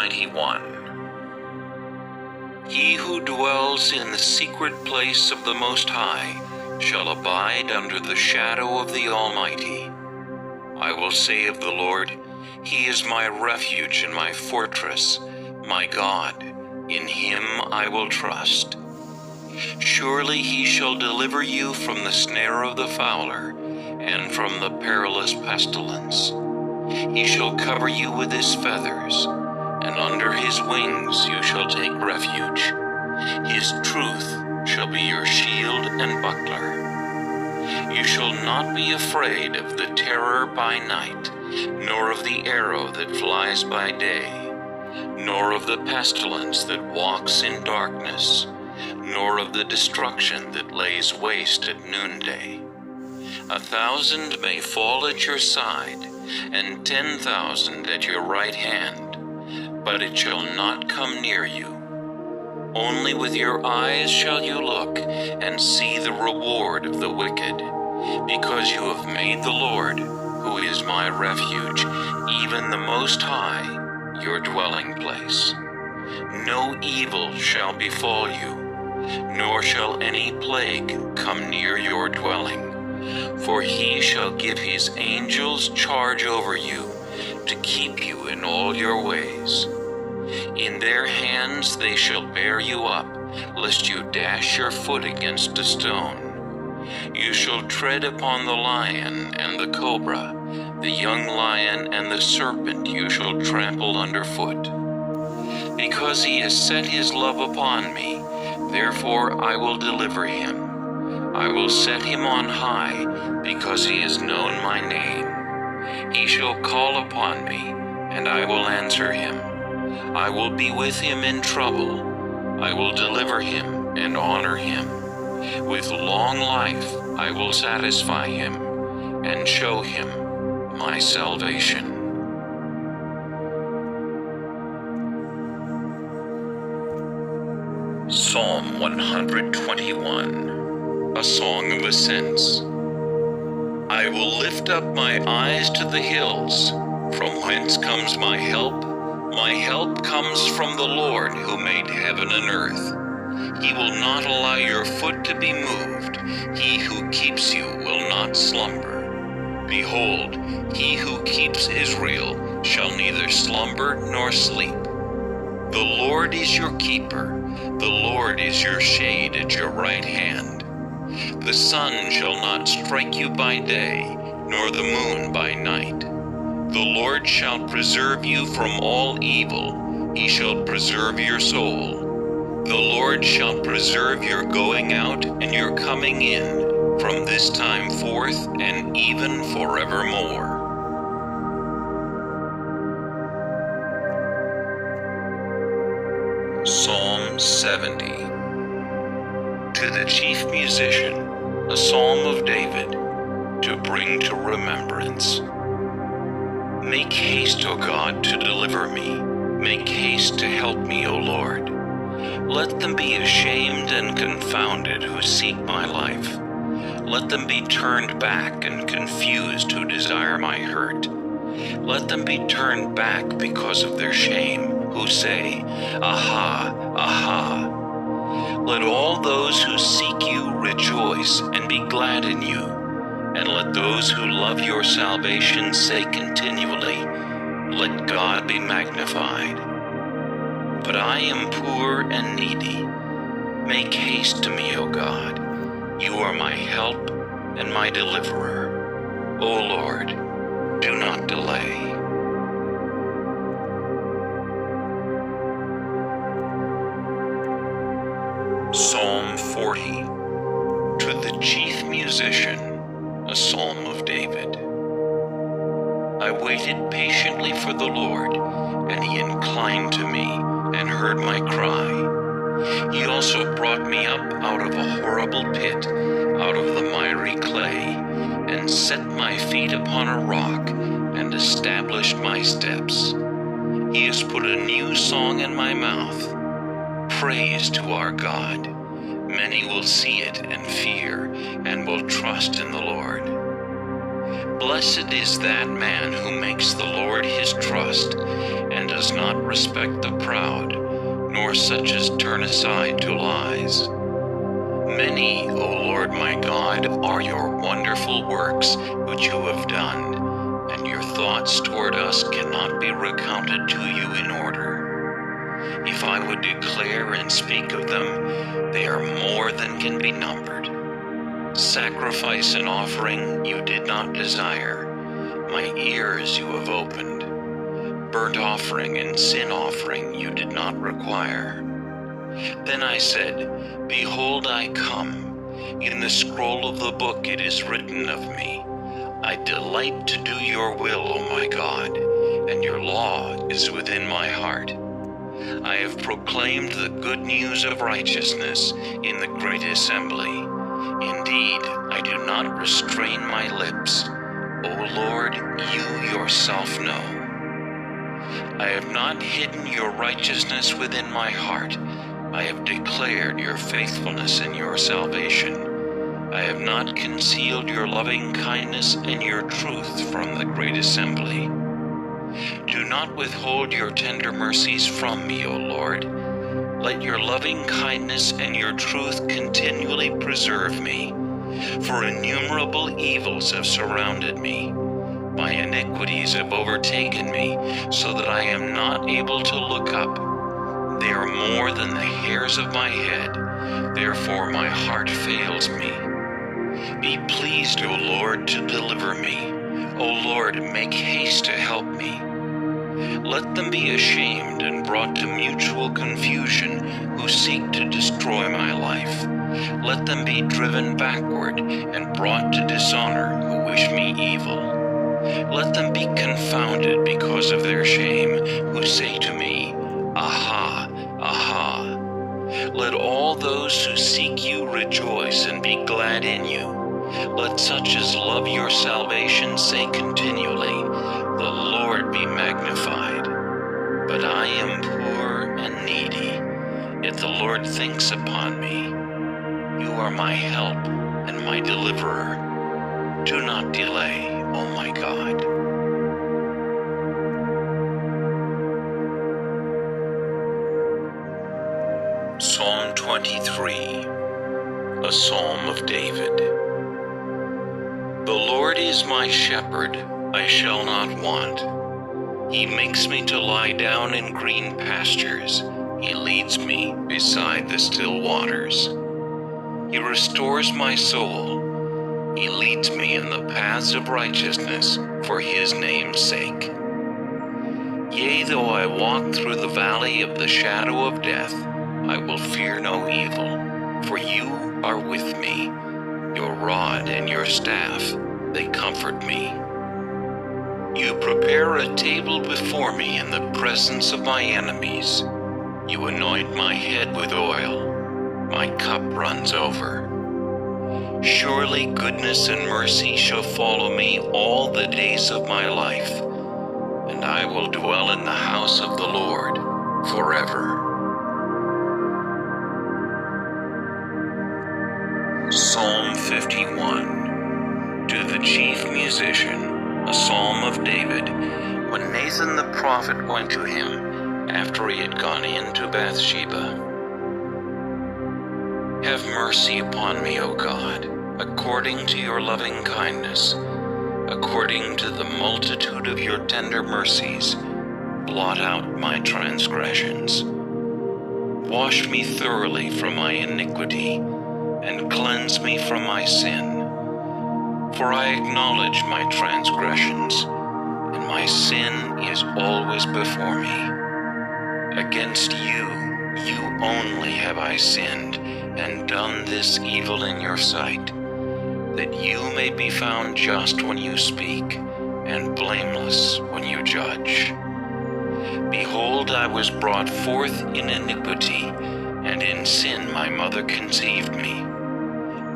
91. He who dwells in the secret place of the Most High shall abide under the shadow of the Almighty. I will say of the Lord, He is my refuge and my fortress, my God, in Him I will trust. Surely He shall deliver you from the snare of the fowler, and from the perilous pestilence. He shall cover you with His feathers, and under His wings you shall take refuge. His truth shall be your shield and buckler. You shall not be afraid of the terror by night, nor of the arrow that flies by day, nor of the pestilence that walks in darkness, nor of the destruction that lays waste at noonday. 1,000 may fall at your side, and 10,000 at your right hand, but it shall not come near you. Only with your eyes shall you look and see the reward of the wicked, because you have made the Lord, who is my refuge, even the Most High, your dwelling place. No evil shall befall you, nor shall any plague come near your dwelling. For He shall give His angels charge over you, to keep you in all your ways. In their hands they shall bear you up, lest you dash your foot against a stone. You shall tread upon the lion and the cobra, the young lion and the serpent you shall trample underfoot. Because He has set His love upon me, therefore I will deliver Him. I will set Him on high, because He has known my name. He shall call upon me, and I will answer Him. I will be with him in trouble. I will deliver him and honor him. With long life I will satisfy him and show him my salvation. Psalm 121, a song of ascents. I will lift up my eyes to the hills. From whence comes my help? My help comes from the Lord who made heaven and earth. He will not allow your foot to be moved. He who keeps you will not slumber. Behold, he who keeps Israel shall neither slumber nor sleep. The Lord is your keeper. The Lord is your shade at your right hand. The sun shall not strike you by day, nor the moon by night. The Lord shall preserve you from all evil. He shall preserve your soul. The Lord shall preserve your going out and your coming in, from this time forth and even forevermore. Psalm 70. To the chief musician, a psalm of David, to bring to remembrance. Make haste, O God, to deliver me. Make haste to help me, O Lord. Let them be ashamed and confounded who seek my life. Let them be turned back and confused who desire my hurt. Let them be turned back because of their shame, who say, Aha, aha. Let all those who seek you rejoice and be glad in you. And let those who love your salvation say continually, Let God be magnified. But I am poor and needy. Make haste to me, O God. You are my help and my deliverer. O Lord, do not delay. Psalm 40. To the chief musician, a psalm of David. I waited patiently for the Lord, and he inclined to me and heard my cry. He also brought me up out of a horrible pit, out of the miry clay, and set my feet upon a rock, and established my steps. He has put a new song in my mouth, praise to our God. Many will see it and fear, and will trust in the Lord. Blessed is that man who makes the Lord his trust, and does not respect the proud, nor such as turn aside to lies. Many, O Lord my God, are your wonderful works which you have done, and your thoughts toward us cannot be recounted to you in order. If I would declare and speak of them, they are more than can be numbered. Sacrifice and offering you did not desire, my ears you have opened. Burnt offering and sin offering you did not require. Then I said, Behold, I come. In the scroll of the book it is written of me. I delight to do your will, O my God, and your law is within my heart. I have proclaimed the good news of righteousness in the great assembly. Indeed, I do not restrain my lips. O Lord, you yourself know. I have not hidden your righteousness within my heart. I have declared your faithfulness and your salvation. I have not concealed your loving kindness and your truth from the great assembly. Do not withhold your tender mercies from me, O Lord. Let your loving kindness and your truth continually preserve me, for innumerable evils have surrounded me. My iniquities have overtaken me, so that I am not able to look up. They are more than the hairs of my head, therefore my heart fails me. Be pleased, O Lord, to deliver me. O Lord, make haste to help me. Let them be ashamed and brought to mutual confusion who seek to destroy my life. Let them be driven backward and brought to dishonor who wish me evil. Let them be confounded because of their shame who say to me, Aha, aha. Let all those who seek you rejoice and be glad in you. Let such as love your salvation say continually, The Lord be magnified. But I am poor and needy, yet the Lord thinks upon me. You are my help and my deliverer. Do not delay, O my God. Psalm 23, a Psalm of David. The Lord is my shepherd, I shall not want. He makes me to lie down in green pastures. He leads me beside the still waters. He restores my soul. He leads me in the paths of righteousness for his name's sake. Yea, though I walk through the valley of the shadow of death, I will fear no evil, for you are with me. Your rod and your staff, they comfort me. You prepare a table before me in the presence of my enemies. You anoint my head with oil. My cup runs over. Surely goodness and mercy shall follow me all the days of my life, and I will dwell in the house of the Lord forever. Psalm 51. To the chief musician, a psalm of David, when Nathan the prophet went to him after he had gone into Bathsheba. Have mercy upon me, O God, according to your loving kindness, according to the multitude of your tender mercies. Blot out my transgressions. Wash me thoroughly from my iniquity, and cleanse me from my sin. For I acknowledge my transgressions, and my sin is always before me. Against you only have I sinned, and done this evil in your sight, that you may be found just when you speak, and blameless when you judge. Behold, I was brought forth in iniquity, and in sin my mother conceived me.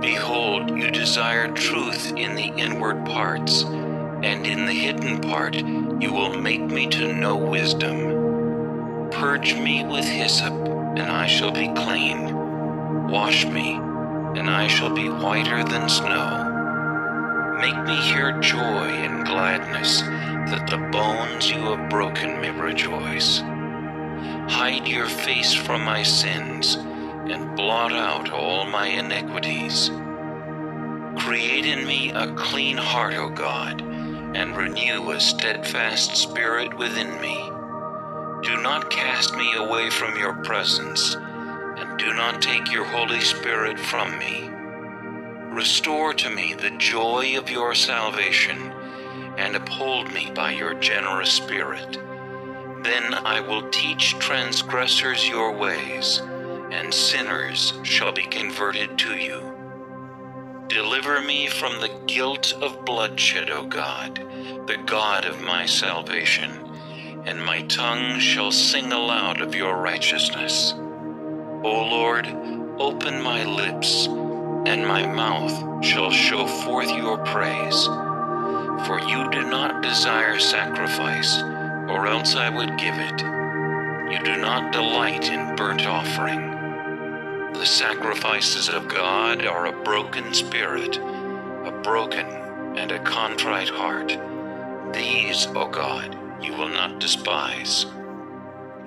Behold, you desire truth in the inward parts, and in the hidden part you will make me to know wisdom. Purge me with hyssop, and I shall be clean. Wash me, and I shall be whiter than snow. Make me hear joy and gladness, that the bones you have broken may rejoice. Hide your face from my sins, and blot out all my iniquities. Create in me a clean heart, O God, and renew a steadfast spirit within me. Do not cast me away from your presence, and do not take your Holy Spirit from me. Restore to me the joy of your salvation, and uphold me by your generous spirit. Then I will teach transgressors your ways, and sinners shall be converted to you. Deliver me from the guilt of bloodshed, O God, the God of my salvation, and my tongue shall sing aloud of your righteousness. O Lord, open my lips, and my mouth shall show forth your praise. For you do not desire sacrifice, or else I would give it. You do not delight in burnt offering. The sacrifices of God are a broken spirit, a broken and a contrite heart. These, O God, you will not despise.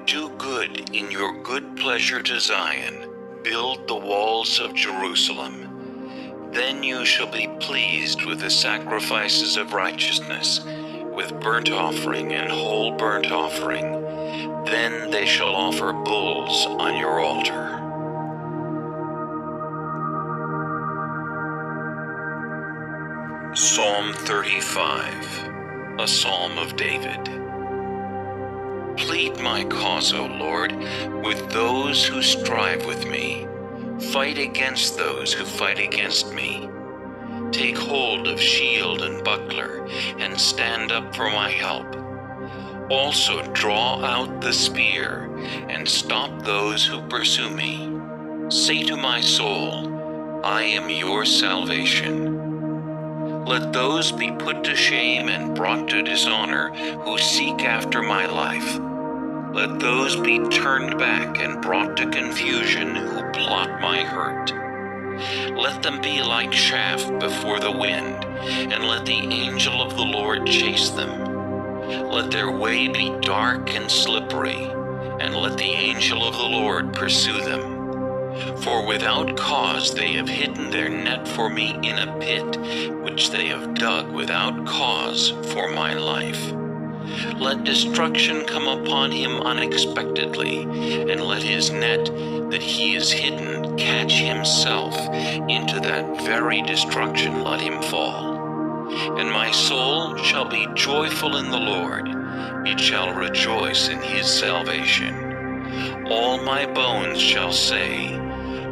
Do good in your good pleasure to Zion. Build the walls of Jerusalem. Then you shall be pleased with the sacrifices of righteousness, with burnt offering and whole burnt offering. Then they shall offer bulls on your altar. Psalm 35, a Psalm of David. Plead my cause, O Lord, with those who strive with me. Fight against those who fight against me. Take hold of shield and buckler, and stand up for my help. Also draw out the spear, and stop those who pursue me. Say to my soul, I am your salvation. Let those be put to shame and brought to dishonor who seek after my life. Let those be turned back and brought to confusion who plot my hurt. Let them be like chaff before the wind, and let the angel of the Lord chase them. Let their way be dark and slippery, and let the angel of the Lord pursue them. For without cause they have hidden their net for me in a pit, which they have dug without cause for my life. Let destruction come upon him unexpectedly, and let his net that he is hidden catch himself. Into that very destruction let him fall. And my soul shall be joyful in the Lord, it shall rejoice in his salvation. All my bones shall say,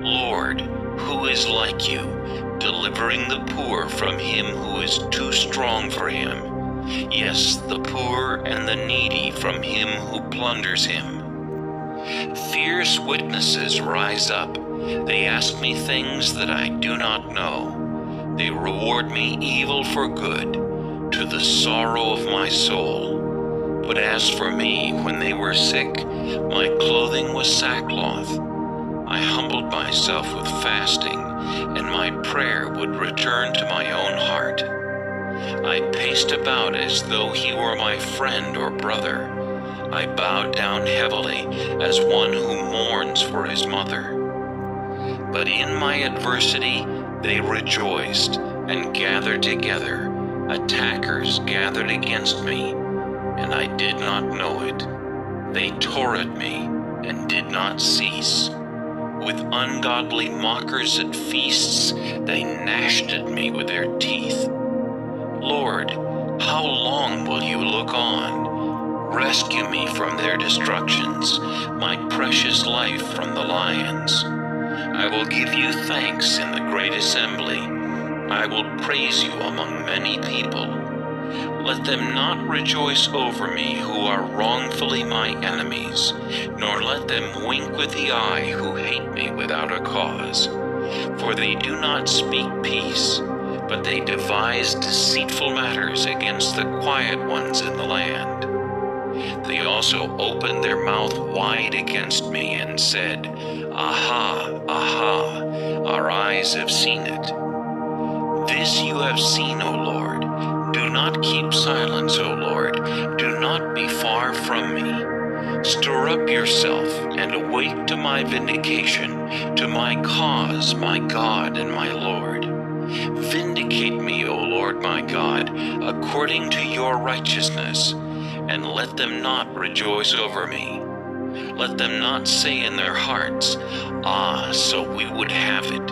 Lord, who is like you, delivering the poor from him who is too strong for him? Yes, the poor and the needy from him who plunders him. Fierce witnesses rise up. They ask me things that I do not know. They reward me evil for good, to the sorrow of my soul. But as for me, when they were sick, my clothing was sackcloth. I humbled myself with fasting, and my prayer would return to my own heart. I paced about as though he were my friend or brother. I bowed down heavily as one who mourns for his mother. But in my adversity they rejoiced and gathered together. Attackers gathered against me, and I did not know it. They tore at me and did not cease. With ungodly mockers at feasts, they gnashed at me with their teeth. Lord, how long will you look on? Rescue me from their destructions, my precious life from the lions. I will give you thanks in the great assembly. I will praise you among many people. Let them not rejoice over me who are wrongfully my enemies, nor let them wink with the eye who hate me without a cause. For they do not speak peace, but they devise deceitful matters against the quiet ones in the land. They also opened their mouth wide against me and said, Aha, aha, our eyes have seen it. This you have seen, O Lord. Do not keep silence, O Lord. Do not be far from me. Stir up yourself and awake to my vindication, to my cause, my God and my Lord. Vindicate me, O Lord my God, according to your righteousness, and let them not rejoice over me. Let them not say in their hearts, "Ah, so we would have it."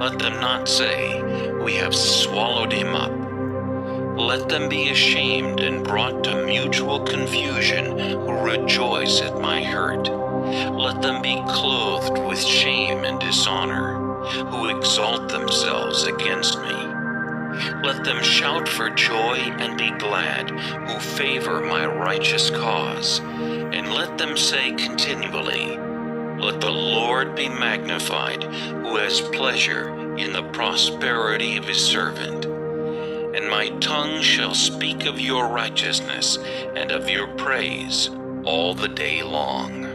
Let them not say, "We have swallowed him up." Let them be ashamed and brought to mutual confusion who rejoice at my hurt. Let them be clothed with shame and dishonor, who exalt themselves against me. Let them shout for joy and be glad, who favor my righteous cause. And let them say continually, "Let the Lord be magnified, who has pleasure in the prosperity of his servant." And my tongue shall speak of your righteousness and of your praise all the day long.